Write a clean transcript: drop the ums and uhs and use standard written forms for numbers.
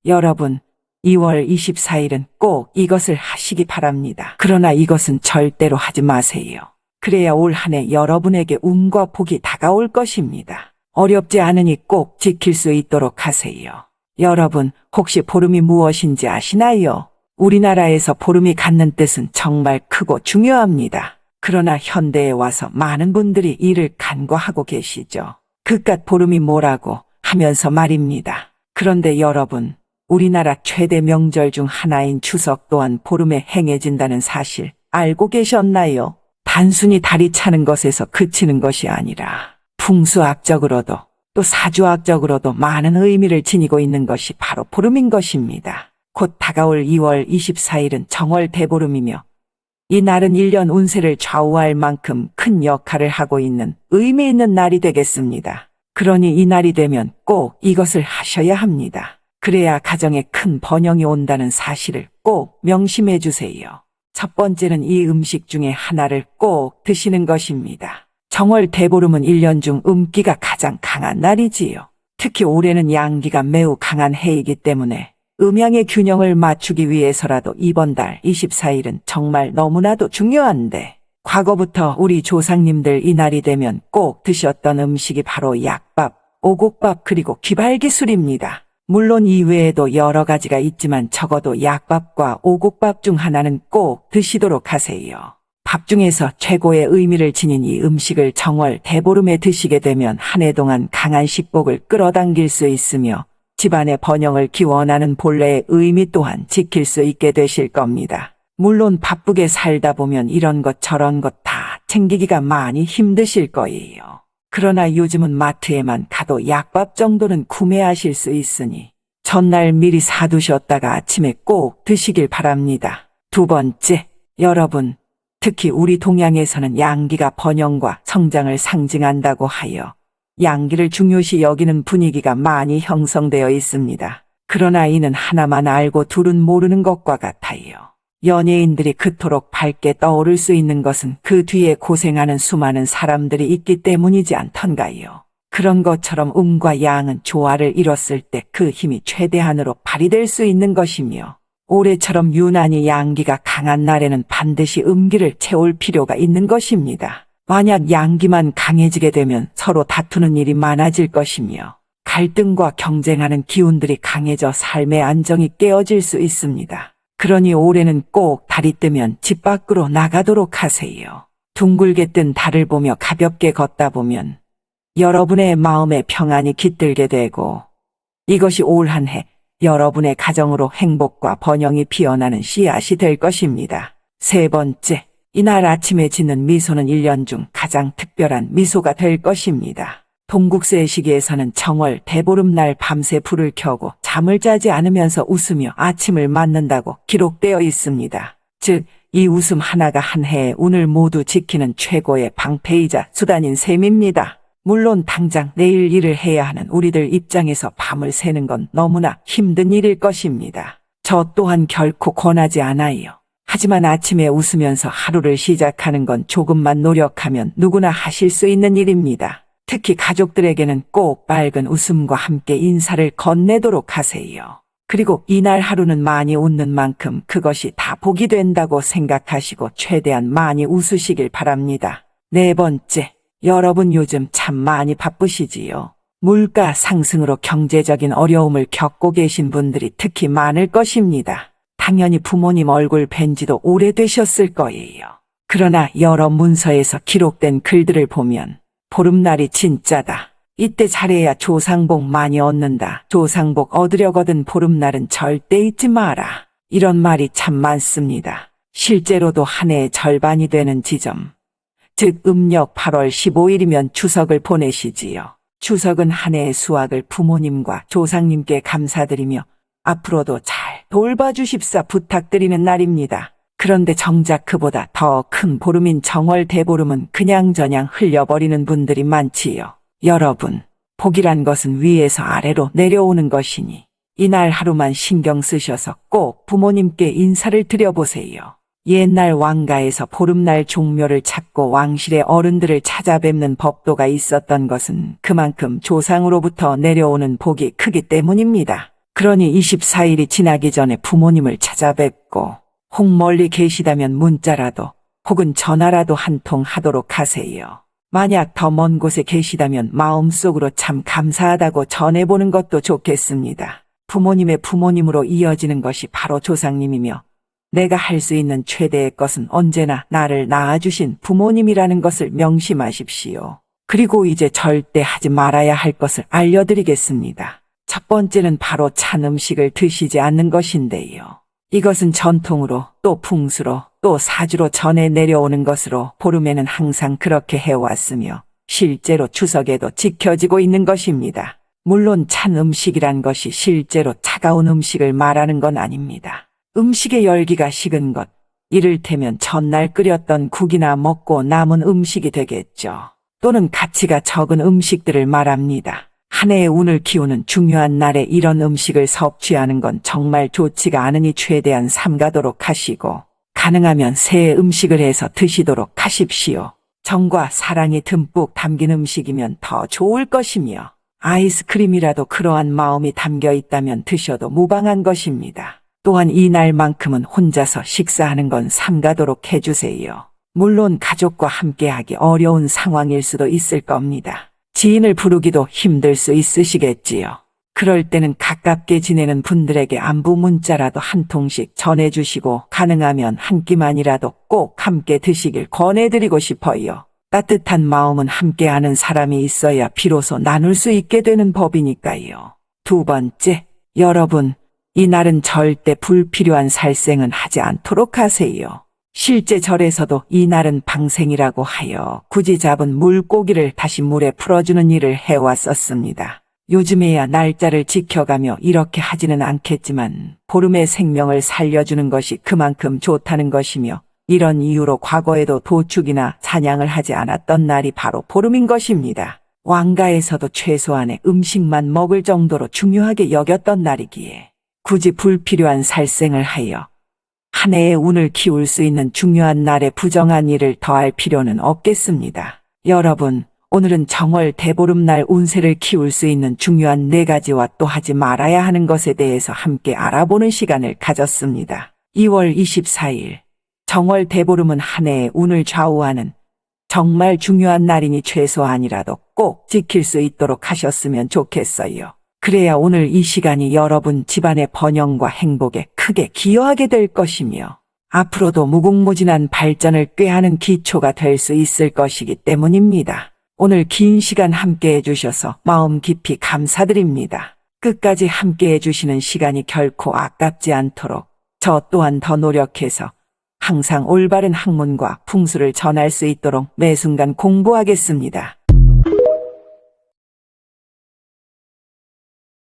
여러분, 2월 24일은 꼭 이것을 하시기 바랍니다. 그러나 이것은 절대로 하지 마세요. 그래야 올 한 해 여러분에게 운과 복이 다가올 것입니다. 어렵지 않으니 꼭 지킬 수 있도록 하세요. 여러분, 혹시 보름이 무엇인지 아시나요? 우리나라에서 보름이 갖는 뜻은 정말 크고 중요합니다. 그러나 현대에 와서 많은 분들이 이를 간과하고 계시죠. 그깟 보름이 뭐라고 하면서 말입니다. 그런데 여러분, 우리나라 최대 명절 중 하나인 추석 또한 보름에 행해진다는 사실 알고 계셨나요? 단순히 달이 차는 것에서 그치는 것이 아니라 풍수학적으로도 또 사주학적으로도 많은 의미를 지니고 있는 것이 바로 보름인 것입니다. 곧 다가올 2월 24일은 정월 대보름이며 이 날은 1년 운세를 좌우할 만큼 큰 역할을 하고 있는 의미 있는 날이 되겠습니다. 그러니 이 날이 되면 꼭 이것을 하셔야 합니다. 그래야 가정에 큰 번영이 온다는 사실을 꼭 명심해 주세요. 첫 번째는 이 음식 중에 하나를 꼭 드시는 것입니다. 정월 대보름은 1년 중 음기가 가장 강한 날이지요. 특히 올해는 양기가 매우 강한 해이기 때문에 음양의 균형을 맞추기 위해서라도 이번 달 24일은 정말 너무나도 중요한데, 과거부터 우리 조상님들 이 날이 되면 꼭 드셨던 음식이 바로 약밥, 오곡밥 그리고 귀발기술입니다. 물론 이외에도 여러 가지가 있지만 적어도 약밥과 오곡밥 중 하나는 꼭 드시도록 하세요. 밥 중에서 최고의 의미를 지닌 이 음식을 정월 대보름에 드시게 되면 한 해 동안 강한 식복을 끌어당길 수 있으며 집안의 번영을 기원하는 본래의 의미 또한 지킬 수 있게 되실 겁니다. 물론 바쁘게 살다 보면 이런 것 저런 것 다 챙기기가 많이 힘드실 거예요. 그러나 요즘은 마트에만 가도 약밥 정도는 구매하실 수 있으니 전날 미리 사두셨다가 아침에 꼭 드시길 바랍니다. 두 번째, 여러분, 특히 우리 동양에서는 양기가 번영과 성장을 상징한다고 하여 양기를 중요시 여기는 분위기가 많이 형성되어 있습니다. 그러나 이는 하나만 알고 둘은 모르는 것과 같아요. 연예인들이 그토록 밝게 떠오를 수 있는 것은 그 뒤에 고생하는 수많은 사람들이 있기 때문이지 않던가요. 그런 것처럼 음과 양은 조화를 이뤘을 때 그 힘이 최대한으로 발휘될 수 있는 것이며, 올해처럼 유난히 양기가 강한 날에는 반드시 음기를 채울 필요가 있는 것입니다. 만약 양기만 강해지게 되면 서로 다투는 일이 많아질 것이며 갈등과 경쟁하는 기운들이 강해져 삶의 안정이 깨어질 수 있습니다. 그러니 올해는 꼭 달이 뜨면 집 밖으로 나가도록 하세요. 둥글게 뜬 달을 보며 가볍게 걷다 보면 여러분의 마음에 평안이 깃들게 되고 이것이 올 한 해 여러분의 가정으로 행복과 번영이 피어나는 씨앗이 될 것입니다. 세 번째, 이날 아침에 짓는 미소는 1년 중 가장 특별한 미소가 될 것입니다. 동국세 시기에서는 정월 대보름날 밤새 불을 켜고 잠을 자지 않으면서 웃으며 아침을 맞는다고 기록되어 있습니다. 즉, 이 웃음 하나가 한 해의 운을 모두 지키는 최고의 방패이자 수단인 셈입니다. 물론 당장 내일 일을 해야 하는 우리들 입장에서 밤을 새는 건 너무나 힘든 일일 것입니다. 저 또한 결코 권하지 않아요. 하지만 아침에 웃으면서 하루를 시작하는 건 조금만 노력하면 누구나 하실 수 있는 일입니다. 특히 가족들에게는 꼭 밝은 웃음과 함께 인사를 건네도록 하세요. 그리고 이날 하루는 많이 웃는 만큼 그것이 다 복이 된다고 생각하시고 최대한 많이 웃으시길 바랍니다. 네 번째, 여러분 요즘 참 많이 바쁘시지요. 물가 상승으로 경제적인 어려움을 겪고 계신 분들이 특히 많을 것입니다. 당연히 부모님 얼굴 뵌 지도 오래되셨을 거예요. 그러나 여러 문서에서 기록된 글들을 보면 보름날이 진짜다. 이때 잘해야 조상복 많이 얻는다. 조상복 얻으려거든 보름날은 절대 잊지 마라. 이런 말이 참 많습니다. 실제로도 한 해의 절반이 되는 지점, 즉 음력 8월 15일이면 추석을 보내시지요. 추석은 한 해의 수확을 부모님과 조상님께 감사드리며 앞으로도 잘 돌봐주십사 부탁드리는 날입니다. 그런데 정작 그보다 더 큰 보름인 정월 대보름은 그냥저냥 흘려버리는 분들이 많지요. 여러분, 복이란 것은 위에서 아래로 내려오는 것이니 이날 하루만 신경 쓰셔서 꼭 부모님께 인사를 드려보세요. 옛날 왕가에서 보름날 종묘를 찾고 왕실의 어른들을 찾아뵙는 법도가 있었던 것은 그만큼 조상으로부터 내려오는 복이 크기 때문입니다. 그러니 24일이 지나기 전에 부모님을 찾아뵙고 혹 멀리 계시다면 문자라도 혹은 전화라도 한 통 하도록 하세요. 만약 더 먼 곳에 계시다면 마음속으로 참 감사하다고 전해보는 것도 좋겠습니다. 부모님의 부모님으로 이어지는 것이 바로 조상님이며 내가 할 수 있는 최대의 것은 언제나 나를 낳아주신 부모님이라는 것을 명심하십시오. 그리고 이제 절대 하지 말아야 할 것을 알려드리겠습니다. 첫 번째는 바로 찬 음식을 드시지 않는 것인데요. 이것은 전통으로 또 풍수로 또 사주로 전해 내려오는 것으로 보름에는 항상 그렇게 해왔으며 실제로 추석에도 지켜지고 있는 것입니다. 물론 찬 음식이란 것이 실제로 차가운 음식을 말하는 건 아닙니다. 음식의 열기가 식은 것, 이를테면 전날 끓였던 국이나 먹고 남은 음식이 되겠죠. 또는 가치가 적은 음식들을 말합니다. 한 해의 운을 키우는 중요한 날에 이런 음식을 섭취하는 건 정말 좋지가 않으니 최대한 삼가도록 하시고 가능하면 새 음식을 해서 드시도록 하십시오. 정과 사랑이 듬뿍 담긴 음식이면 더 좋을 것이며 아이스크림이라도 그러한 마음이 담겨 있다면 드셔도 무방한 것입니다. 또한 이날만큼은 혼자서 식사하는 건 삼가도록 해주세요. 물론 가족과 함께하기 어려운 상황일 수도 있을 겁니다. 지인을 부르기도 힘들 수 있으시겠지요. 그럴 때는 가깝게 지내는 분들에게 안부 문자라도 한 통씩 전해주시고 가능하면 한 끼만이라도 꼭 함께 드시길 권해드리고 싶어요. 따뜻한 마음은 함께하는 사람이 있어야 비로소 나눌 수 있게 되는 법이니까요. 두 번째, 여러분, 이날은 절대 불필요한 살생은 하지 않도록 하세요. 실제 절에서도 이날은 방생이라고 하여 굳이 잡은 물고기를 다시 물에 풀어주는 일을 해왔었습니다. 요즘에야 날짜를 지켜가며 이렇게 하지는 않겠지만 보름의 생명을 살려주는 것이 그만큼 좋다는 것이며 이런 이유로 과거에도 도축이나 사냥을 하지 않았던 날이 바로 보름인 것입니다. 왕가에서도 최소한의 음식만 먹을 정도로 중요하게 여겼던 날이기에 굳이 불필요한 살생을 하여 한 해의 운을 키울 수 있는 중요한 날에 부정한 일을 더할 필요는 없겠습니다. 여러분, 오늘은 정월 대보름날 운세를 키울 수 있는 중요한 4가지와 또 하지 말아야 하는 것에 대해서 함께 알아보는 시간을 가졌습니다. 2월 24일, 정월 대보름은 한 해의 운을 좌우하는 정말 중요한 날이니 최소한이라도 꼭 지킬 수 있도록 하셨으면 좋겠어요. 그래야 오늘 이 시간이 여러분 집안의 번영과 행복에 크게 기여하게 될 것이며 앞으로도 무궁무진한 발전을 꾀하는 기초가 될 수 있을 것이기 때문입니다. 오늘 긴 시간 함께 해주셔서 마음 깊이 감사드립니다. 끝까지 함께 해주시는 시간이 결코 아깝지 않도록 저 또한 더 노력해서 항상 올바른 학문과 풍수를 전할 수 있도록 매 순간 공부하겠습니다.